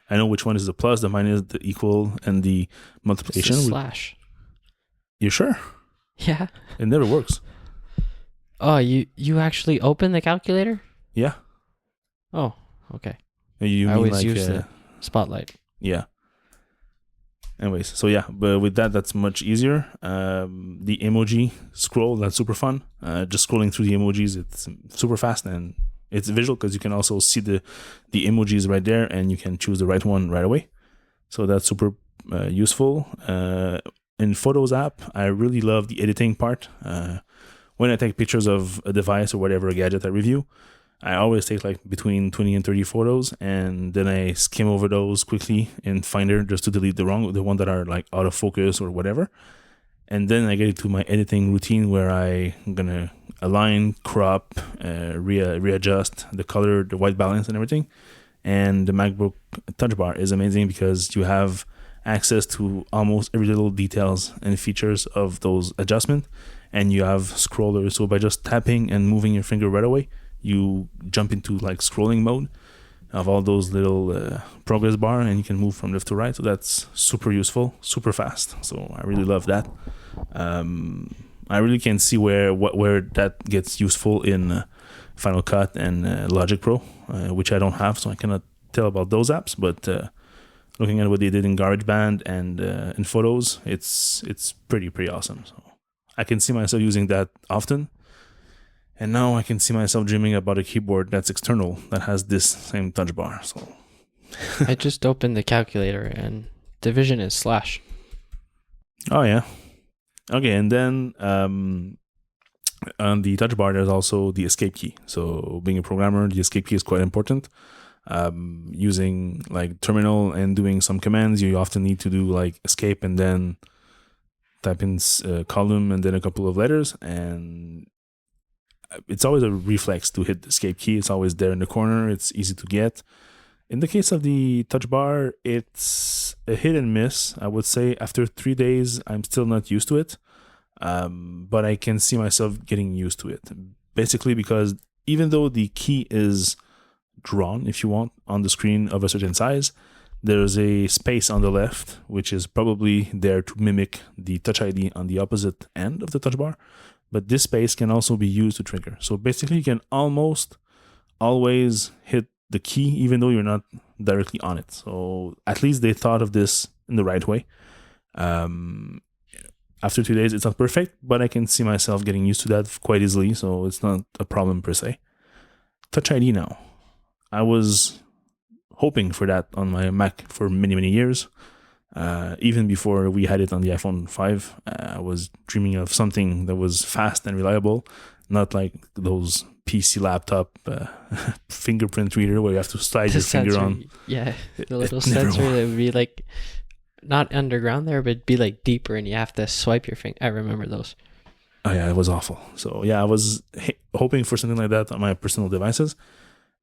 I know which one is the plus, the minus, the equal, and the multiplication. It's a slash. You sure? Yeah. It never works. Oh, you actually open the calculator? Yeah. Oh, okay. You I mean always use the Spotlight. Yeah. Anyways, so yeah, but with that's much easier. The emoji scroll, that's super fun. Just scrolling through the emojis, it's super fast and it's visual because you can also see the emojis right there and you can choose the right one right away. So that's super useful. In Photos app, I really love the editing part. When I take pictures of a device or whatever gadget I review, I always take between 20 and 30 photos, and then I skim over those quickly in Finder just to delete the one that are out of focus or whatever. And then I get into my editing routine where I'm gonna align, crop, readjust the color, the white balance, and everything. And the MacBook Touch Bar is amazing because you have access to almost every little details and features of those adjustments, and you have scrollers. So by just tapping and moving your finger right away, you jump into scrolling mode of all those little progress bar, and you can move from left to right. So that's super useful, super fast. So I really love that. I really can see where that gets useful in Final Cut and Logic Pro, which I don't have, so I cannot tell about those apps. But looking at what they did in GarageBand and in Photos, it's pretty awesome. So I can see myself using that often. And now I can see myself dreaming about a keyboard that's external that has this same touch bar. So I just opened the calculator and division is slash. Oh yeah. Okay, and then on the touch bar there's also the escape key. So being a programmer, the escape key is quite important. Using terminal and doing some commands, you often need to do escape and then type in column and then a couple of letters, and it's always a reflex to hit the escape key. It's always there in the corner. It's easy to get. In the case of the touch bar, it's a hit and miss. I would say after 3 days, I'm still not used to it. But I can see myself getting used to it. Basically because even though the key is drawn, if you want, on the screen of a certain size, there's a space on the left, which is probably there to mimic the Touch ID on the opposite end of the touch bar. But this space can also be used to trigger. So basically you can almost always hit the key even though you're not directly on it. So at least they thought of this in the right way. After 2 days, it's not perfect, but I can see myself getting used to that quite easily, so it's not a problem per se. Touch ID now. I was hoping for that on my Mac for many, many years. Even before we had it on the iPhone 5, I was dreaming of something that was fast and reliable, not like those PC laptop fingerprint reader where you have to slide your finger on. Yeah, the little sensor that would be like not underground there, but be like deeper, and you have to swipe your finger. I remember those. Oh yeah, it was awful. So yeah, I was hoping for something like that on my personal devices.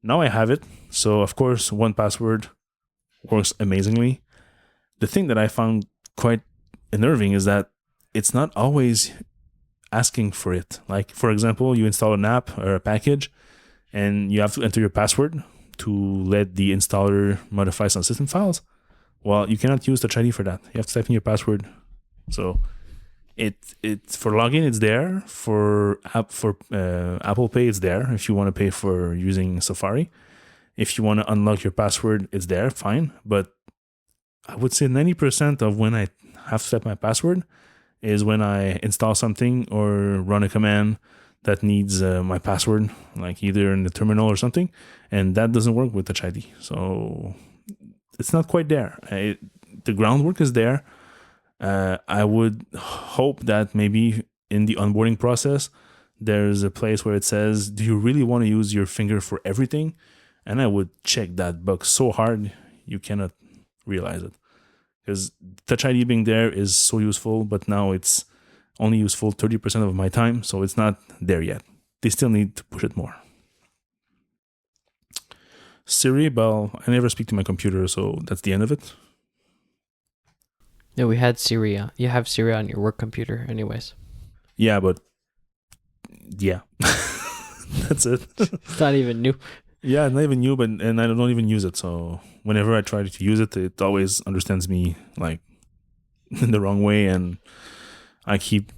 Now I have it. So of course, 1Password works amazingly. The thing that I found quite unnerving is that it's not always asking for it. Like, for example, you install an app or a package and you have to enter your password to let the installer modify some system files. Well, you cannot use Touch ID for that. You have to type in your password. So it for login, it's there. For Apple Pay, it's there if you want to pay for using Safari. If you want to unlock your password, it's there, fine. But I would say 90% of when I have to set my password is when I install something or run a command that needs my password, like either in the terminal or something, and that doesn't work with Touch ID. So it's not quite there. The groundwork is there. I would hope that maybe in the onboarding process, there's a place where it says, do you really want to use your finger for everything? And I would check that bug so hard, you cannot realize it. Because Touch ID being there is so useful, but now it's only useful 30% of my time, so it's not there yet. They still need to push it more. Siri, well, I never speak to my computer, so that's the end of it. Yeah, we had Siri. You have Siri on your work computer anyways. Yeah, but yeah, that's it. It's not even new. Yeah, not even new, and I don't even use it. So whenever I try to use it, it always understands me like in the wrong way, and I keep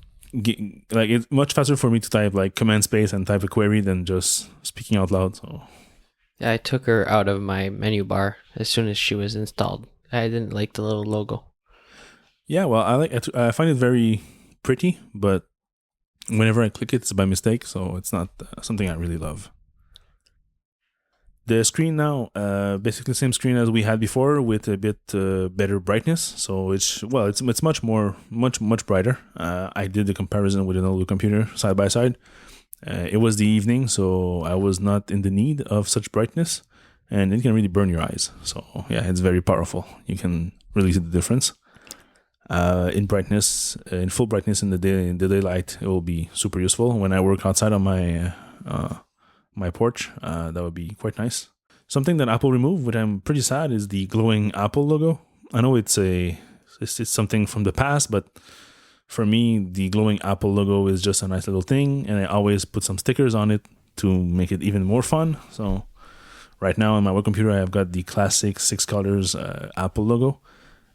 like it's much faster for me to type like command space and type a query than just speaking out loud. So yeah, I took her out of my menu bar as soon as she was installed. I didn't like the little logo. Yeah, well, I find it very pretty, but whenever I click it, it's by mistake, so it's not something I really love. The screen now, basically the same screen as we had before with a bit better brightness. So it's much brighter. I did the comparison with an older computer side by side. It was the evening, so I was not in the need of such brightness, and it can really burn your eyes. So yeah, it's very powerful. You can really see the difference. In brightness, in full brightness in the daylight, it will be super useful. When I work outside on my porch, that would be quite nice. Something that Apple removed, which I'm pretty sad, is the glowing Apple logo. I know it's something from the past, but for me, the glowing Apple logo is just a nice little thing, and I always put some stickers on it to make it even more fun. So right now on my work computer, I've got the classic 6 colors Apple logo,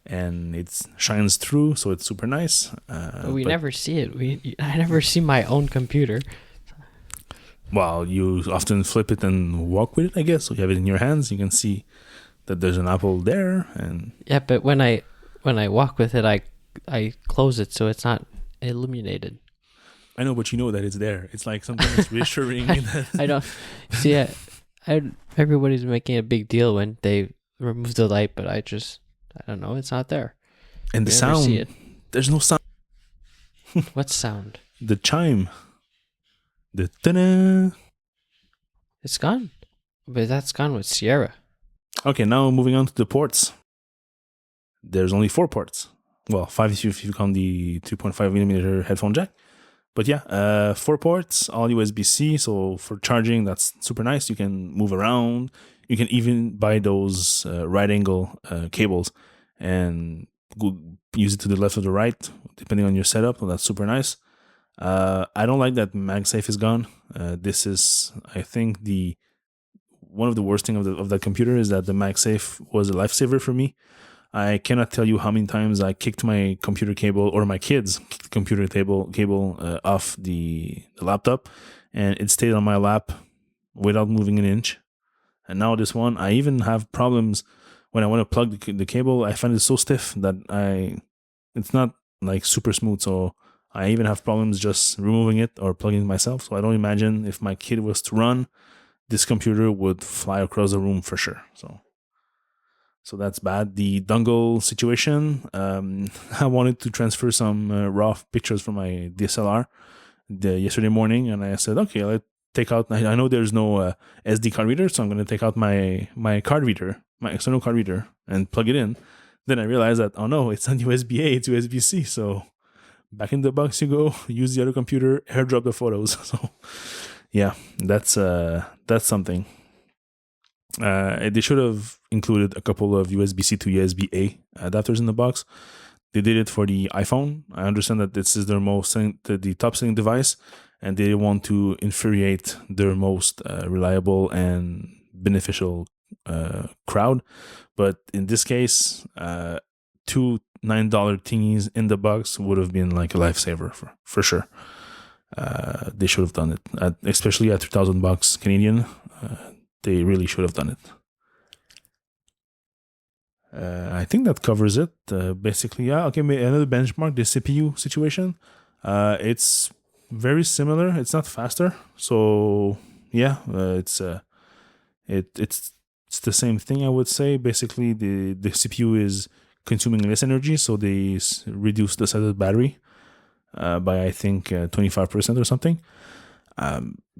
and it shines through, so it's super nice. But never see it. I never see my own computer. Well, you often flip it and walk with it, I guess. So you have it in your hands. You can see that there's an apple there, and yeah. But when I walk with it, I close it so it's not illuminated. I know, but you know that it's there. It's like something that's reassuring. I don't see it. Everybody's making a big deal when they remove the light, but I don't know. It's not there. And the sound. See it. There's no sound. What sound? The chime. The ta-da. It's gone. But that's gone with Sierra. Okay, now moving on to the ports. There's only 4 ports. Well, 5 if you count the 3.5 millimeter headphone jack. But yeah, 4 ports, all USB-C. So for charging, that's super nice. You can move around. You can even buy those right angle cables and use it to the left or the right, depending on your setup. So that's super nice. I don't like that MagSafe is gone. This is, I think, one of the worst things of that computer is that the MagSafe was a lifesaver for me. I cannot tell you how many times I kicked my computer cable, or my kids kicked the computer cable off the laptop, and it stayed on my lap without moving an inch. And now this one, I even have problems when I want to plug the cable. I find it so stiff that it's not like super smooth. So I even have problems just removing it or plugging it myself. So I don't imagine if my kid was to run, this computer would fly across the room for sure. So that's bad. The dongle situation, I wanted to transfer some raw pictures from my DSLR yesterday morning, and I said, okay, let's take out, I know there's no SD card reader, so I'm going to take out my card reader, my external card reader, and plug it in. Then I realized that, oh no, it's not USB-A, it's USB-C. So back in the box you go, use the other computer, airdrop the photos. So yeah, that's something. They should have included a couple of USB-C to USB-A adapters in the box. They did it for the iPhone. I understand that this is their the top-selling device, and they want to infuriate their most reliable and beneficial crowd. But in this case, 2 $9 thingies in the box would have been like a lifesaver for sure. They should have done it, especially at $2,000 Canadian. They really should have done it. I think that covers it. Basically, yeah. Okay, another benchmark, the CPU situation. It's very similar. It's not faster. So yeah, it's the same thing, I would say. Basically, the CPU is consuming less energy, so they reduce the size of the battery by, I think, 25% or something.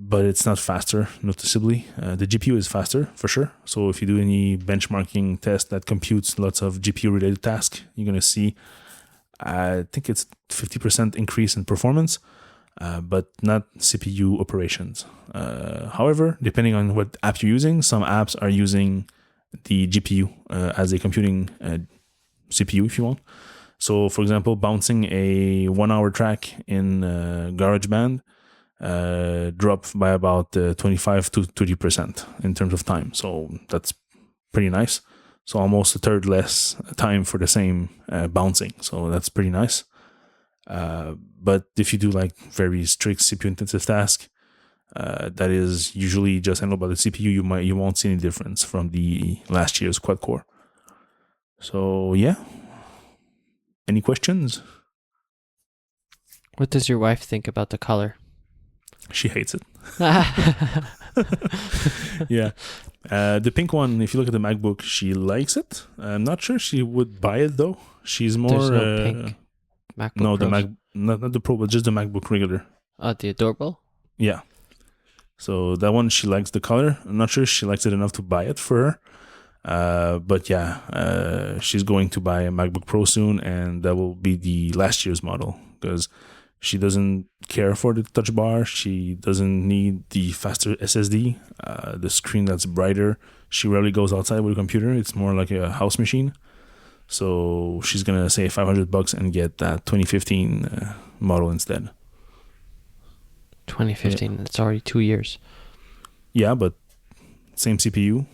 But it's not faster noticeably. The GPU is faster for sure. So if you do any benchmarking test that computes lots of GPU related tasks, you're going to see, I think it's 50% increase in performance, but not CPU operations. However, depending on what app you're using, some apps are using the GPU as a computing CPU if you want. So for example, bouncing a 1 hour track in GarageBand drop by about 25 to 30% in terms of time. So that's pretty nice. So almost a third less time for the same bouncing. So that's pretty nice. But if you do like very strict CPU intensive task, that is usually just handled by the CPU, you won't see any difference from the last year's quad core. So yeah. Any questions? What does your wife think about the color? She hates it. Yeah. The pink one, if you look at the MacBook, she likes it. I'm not sure she would buy it though. She's more... There's no pink MacBook No, Pros. not the Pro, but just the MacBook regular. Oh, the adorable? Yeah. So that one, she likes the color. I'm not sure she likes it enough to buy it for her. But yeah, she's going to buy a MacBook Pro soon, and that will be the last year's model because she doesn't care for the touch bar. She doesn't need the faster SSD, the screen that's brighter. She rarely goes outside with a computer. It's more like a house machine. So she's going to save $500 and get that 2015 model instead. 2015, That's already 2 years. Yeah, but same CPU.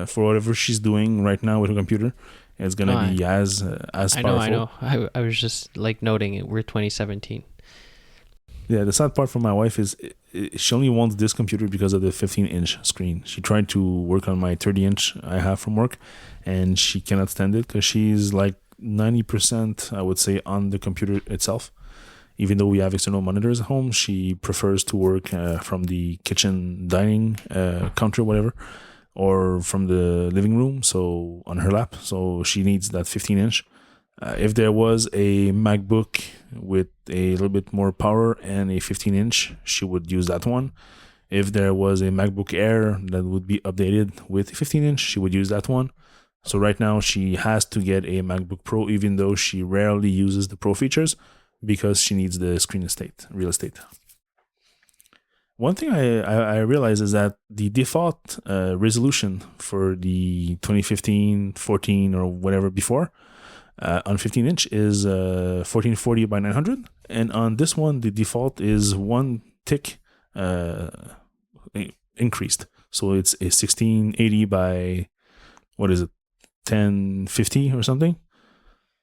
For whatever she's doing right now with her computer, it's going to be as powerful. I know. I was just like noting it. We're 2017. Yeah, the sad part for my wife is she only wants this computer because of the 15-inch screen. She tried to work on my 30-inch I have from work, and she cannot stand it because she's like 90%, I would say, on the computer itself. Even though we have external monitors at home, she prefers to work from the kitchen dining counter, whatever, or from the living room, so on her lap. So she needs that 15-inch. If there was a MacBook with a little bit more power and a 15-inch, she would use that one. If there was a MacBook Air that would be updated with a 15-inch, she would use that one. So right now she has to get a MacBook Pro, even though she rarely uses the Pro features because she needs the screen real estate. One thing I realized is that the default resolution for the 2015, 14, or whatever before on 15-inch is 1440 by 900. And on this one, the default is one tick increased. So it's a 1680 by, what is it, 1050 or something.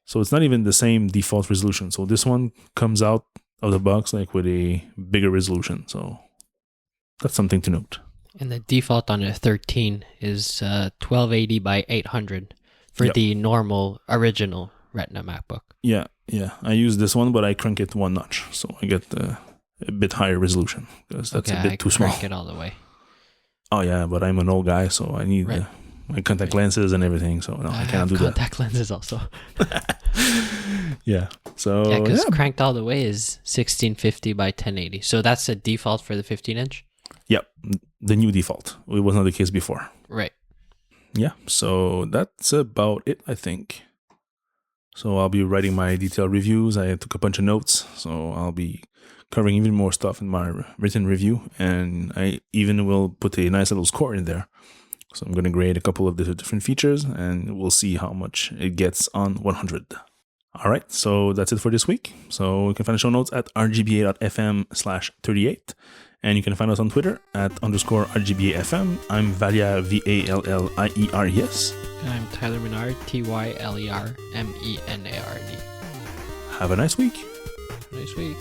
So it's not even the same default resolution. So this one comes out of the box like with a bigger resolution. So that's something to note. And the default on a 13 is 1280 by 800 for the normal original Retina MacBook. Yeah. I use this one, but I crank it one notch, so I get a bit higher resolution because that's a bit too small. Crank it all the way. Oh yeah, but I'm an old guy, so I need my contact lenses and everything. So no, I cannot do that. Contact lenses also. Yeah. So because cranked all the way is 1650 by 1080. So that's the default for the 15-inch. Yep, the new default. It was not the case before. Right. Yeah. So that's about it, I think. So I'll be writing my detailed reviews. I took a bunch of notes, so I'll be covering even more stuff in my written review, and I even will put a nice little score in there. So I'm going to grade a couple of the different features, and we'll see how much it gets on 100. All right, so that's it for this week. So you can find the show notes at rgba.fm/38, and you can find us on Twitter at _RGBAfm. I'm Valia, VALLIERES. And I'm Tyler Menard, TYLERMENARD. Have a nice week. Nice week.